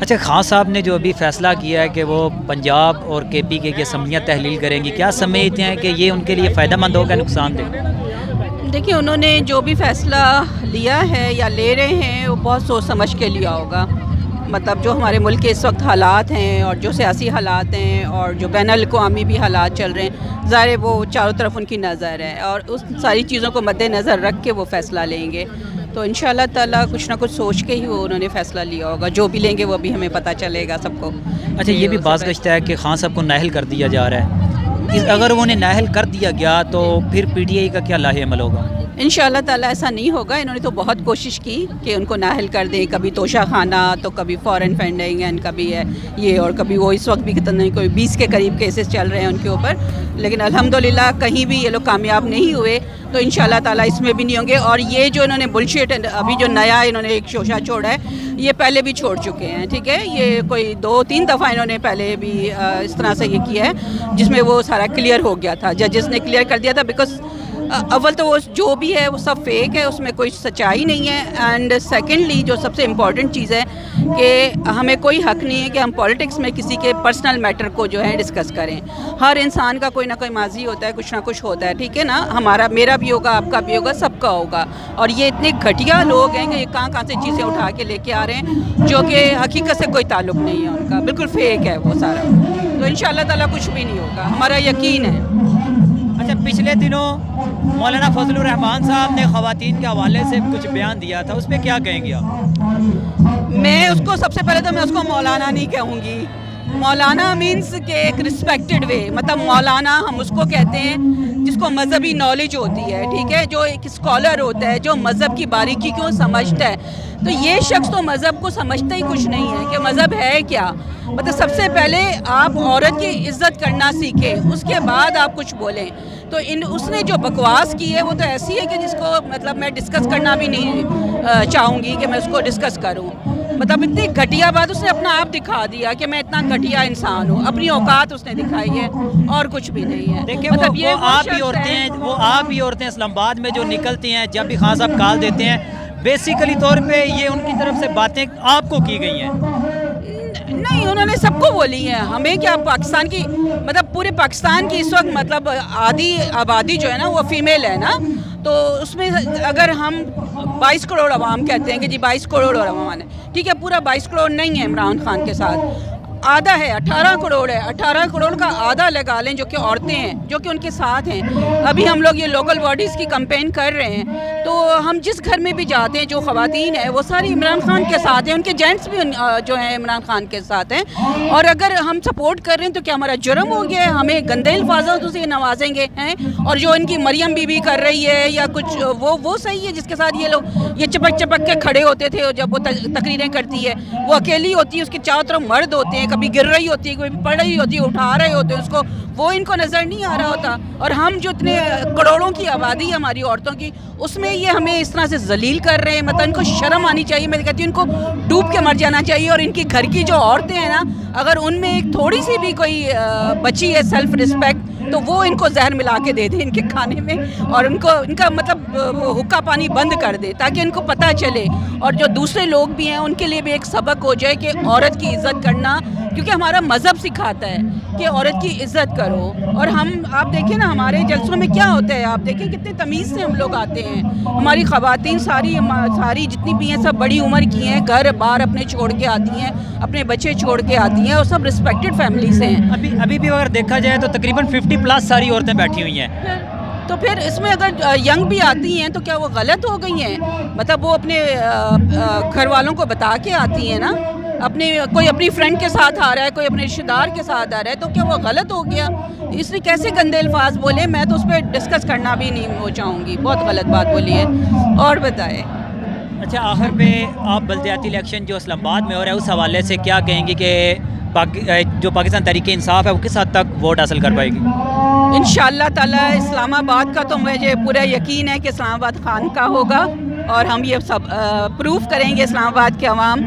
اچھا، خان صاحب نے جو ابھی فیصلہ کیا ہے کہ وہ پنجاب اور کے پی کے اسمبلیاں تحلیل کریں گی، کیا سمجھتے ہیں کہ یہ ان کے لیے فائدہ مند ہوگا نقصان دہ؟ دیکھیں انہوں نے جو بھی فیصلہ لیا ہے یا لے رہے ہیں وہ بہت سوچ سمجھ کے لیا ہوگا. مطلب جو ہمارے ملک کے اس وقت حالات ہیں اور جو سیاسی حالات ہیں اور جو بین الاقوامی بھی حالات چل رہے ہیں، ظاہر ہے وہ چاروں طرف ان کی نظر ہے اور اس ساری چیزوں کو مد نظر رکھ کے وہ فیصلہ لیں گے. تو انشاءاللہ تعالیٰ کچھ نہ کچھ سوچ کے ہی وہ انہوں نے فیصلہ لیا ہوگا. جو بھی لیں گے وہ بھی ہمیں پتہ چلے گا سب کو. اچھا، یہ بھی باز گشتہ ہے کہ خان صاحب کو نااہل کر دیا جا رہا ہے. اگر انہیں نااہل کر دیا گیا تو پھر پی ٹی آئی کا کیا لاہ عمل ہوگا؟ انشاءاللہ تعالیٰ ایسا نہیں ہوگا. انہوں نے تو بہت کوشش کی کہ ان کو نااہل کر دیں، کبھی توشہ خانہ تو کبھی فورن فنڈنگ اینڈ کبھی ہے یہ اور کبھی وہ. اس وقت بھی کتنے کوئی 20 کے قریب کیسز چل رہے ہیں ان کے اوپر، لیکن الحمدللہ کہیں بھی یہ لوگ کامیاب نہیں ہوئے. تو انشاءاللہ تعالیٰ اس میں بھی نہیں ہوں گے. اور یہ جو انہوں نے بلشٹ ابھی جو نیا انہوں نے ایک شوشہ چھوڑا ہے، یہ پہلے بھی چھوڑ چکے ہیں. ٹھیک ہے، یہ کوئی 2-3 دفعہ انہوں نے پہلے بھی اس طرح سے یہ کیا ہے جس میں وہ سارا کلیئر ہو گیا تھا. ججز نے کلیئر کر دیا تھا بیکاز اول تو وہ جو بھی ہے وہ سب فیک ہے، اس میں کوئی سچائی نہیں ہے. اینڈ سیکنڈلی جو سب سے امپورٹنٹ چیز ہے کہ ہمیں کوئی حق نہیں ہے کہ ہم پولیٹکس میں کسی کے پرسنل میٹر کو جو ہے ڈسکس کریں. ہر انسان کا کوئی نہ کوئی ماضی ہوتا ہے، کچھ نہ کچھ ہوتا ہے. ٹھیک ہے نا، میرا بھی ہوگا، آپ کا بھی ہوگا، سب کا ہوگا. اور یہ اتنے گھٹیا لوگ ہیں کہ یہ کہاں سے چیزیں اٹھا کے لے کے آ رہے ہیں جو کہ حقیقت سے کوئی تعلق نہیں ہے ان کا، بالکل فیک ہے وہ سارا. تو انشاءاللہ تعالیٰ کچھ بھی نہیں ہوگا، ہمارا یقین ہے. اچھا، پچھلے دنوں مولانا فضل الرحمان صاحب نے خواتین کے حوالے سے کچھ بیان دیا تھا، اس پہ کیا کہیں گے آپ؟ میں اس کو سب سے پہلے تو میں اس کو مولانا نہیں کہوں گی. مولانا مینس کہ ایک رسپیکٹڈ وے، مطلب مولانا ہم اس کو کہتے ہیں جس کو مذہبی نالج ہوتی ہے. ٹھیک ہے، جو ایک اسکالر ہوتا ہے جو مذہب کی باریکی کو سمجھتا ہے. تو یہ شخص تو مذہب کو سمجھتا ہی کچھ نہیں ہے کہ مذہب ہے کیا. مطلب سب سے پہلے آپ عورت کی عزت کرنا سیکھیں، اس کے بعد آپ کچھ بولیں. تو اس نے جو بکواس کی ہے وہ تو ایسی ہے کہ جس کو مطلب میں ڈسکس کرنا بھی نہیں چاہوں گی کہ میں اس کو ڈسکس کروں. مطلب اتنی گھٹیا بات، اس نے اپنا آپ دکھا دیا کہ میں اتنا گھٹیا انسان ہوں. اپنی اوقات اس نے دکھائی ہے اور کچھ بھی نہیں ہے. دیکھیں مطلب وہ آپ ہی عورتیں اسلام آباد میں جو نکلتی ہیں جب بھی خان صاحب کال دیتے ہیں، بیسیکلی طور پہ یہ ان کی طرف سے باتیں آپ کو کی گئی ہیں. نہیں، انہوں نے سب کو بولی ہیں. ہمیں کیا، پاکستان کی مطلب پورے پاکستان کی اس وقت مطلب آدھی آبادی جو ہے نا وہ فیمیل ہے نا. تو اس میں اگر ہم 22 کروڑ عوام کہتے ہیں کہ جی 22 کروڑ عوام ہے، ٹھیک ہے، پورا 22 کروڑ نہیں ہے عمران خان کے ساتھ، آدھا ہے، 18 کروڑ ہے. 18 کروڑ کا آدھا لگا لیں جو کہ عورتیں ہیں جو کہ ان کے ساتھ ہیں. ابھی ہم لوگ یہ لوکل باڈیز کی کمپین کر رہے ہیں تو ہم جس گھر میں بھی جاتے ہیں جو خواتین ہیں وہ ساری عمران خان کے ساتھ ہیں، ان کے جینٹس بھی جو ہیں عمران خان کے ساتھ ہیں. اور اگر ہم سپورٹ کر رہے ہیں تو کیا ہمارا جرم ہو گیا ہے؟ ہمیں گندے الفاظوں سے نوازیں گے ہیں. اور جو ان کی مریم بی بی کر رہی ہے یا کچھ وہ صحیح ہے جس کے ساتھ یہ لوگ یہ چپک کے کھڑے ہوتے تھے جب وہ تقریریں کرتی ہے. وہ اکیلی ہوتی ہے، اس کے چاروں طرف مرد ہوتے ہیں، کبھی گر رہی ہوتی ہے، کوئی پڑھ رہی ہوتی ہے، اٹھا رہے ہوتے ہیں اس کو، وہ ان کو نظر نہیں آ رہا ہوتا. اور ہم جو اتنے کروڑوں کی آبادی ہے ہماری عورتوں کی، اس میں یہ ہمیں اس طرح سے ذلیل کر رہے ہیں. مطلب ان کو شرم آنی چاہیے. میں کہتی ہوں ان کو ڈوب کے مر جانا چاہیے. اور ان کی گھر کی جو عورتیں ہیں نا، اگر ان میں ایک تھوڑی سی بھی کوئی بچی ہے سیلف رسپیکٹ، تو وہ ان کو زہر ملا کے دے دیں ان کے کھانے میں اور ان کا مطلب حقہ پانی بند کر دے تاکہ ان کو پتہ چلے. اور جو دوسرے لوگ بھی ہیں ان کے لیے بھی ایک سبق ہو جائے کہ عورت کی عزت کرنا، کیونکہ ہمارا مذہب سکھاتا ہے کہ عورت کی عزت کرو. اور آپ دیکھیں نا ہمارے جلسوں میں کیا ہوتا ہے، آپ دیکھیں کتنے تمیز سے ہم لوگ آتے ہیں. ہماری خواتین ساری جتنی بھی ہیں سب بڑی عمر کی ہیں، گھر بار اپنے چھوڑ کے آتی ہیں، اپنے بچے چھوڑ کے آتی ہیں اور سب رسپیکٹڈ فیملی سے ہیں. ابھی بھی اگر دیکھا جائے تو تقریباً 50+ ساری عورتیں بیٹھی ہوئی ہیں. تو پھر اس میں اگر ینگ بھی آتی ہیں تو کیا وہ غلط ہو گئی ہیں؟ مطلب وہ اپنے گھر والوں کو بتا کے آتی ہیں نا. کوئی اپنی فرینڈ کے ساتھ آ رہا ہے، کوئی اپنے رشتہ دار کے ساتھ آ رہا ہے، تو کیا وہ غلط ہو گیا؟ اس لیے کیسے گندے الفاظ بولے، میں تو اس پہ ڈسکس کرنا بھی نہیں چاہوں گی. بہت غلط بات بولی ہے. اور بتائیں. اچھا، آخر پہ آپ بلدیاتی الیکشن جو اسلام آباد میں ہو رہا ہے اس حوالے سے کیا کہیں گے کہ جو پاکستان تحریک انصاف ہے وہ کس حد تک ووٹ حاصل کر پائے گی؟ انشاءاللہ تعالیٰ اسلام آباد کا تو مجھے پورا یقین ہے کہ اسلام آباد خان کا ہوگا. اور ہم یہ سب پروف کریں گے اسلام آباد کے عوام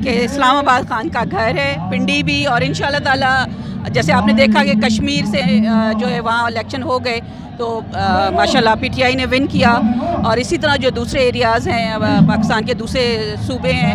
کہ اسلام آباد خان کا گھر ہے. پنڈی بھی. اور انشاءاللہ تعالیٰ جیسے آپ نے دیکھا کہ کشمیر سے جو ہے وہاں الیکشن ہو گئے تو ماشاءاللہ پی ٹی آئی نے ون کیا. اور اسی طرح جو دوسرے ایریاز ہیں پاکستان کے دوسرے صوبے ہیں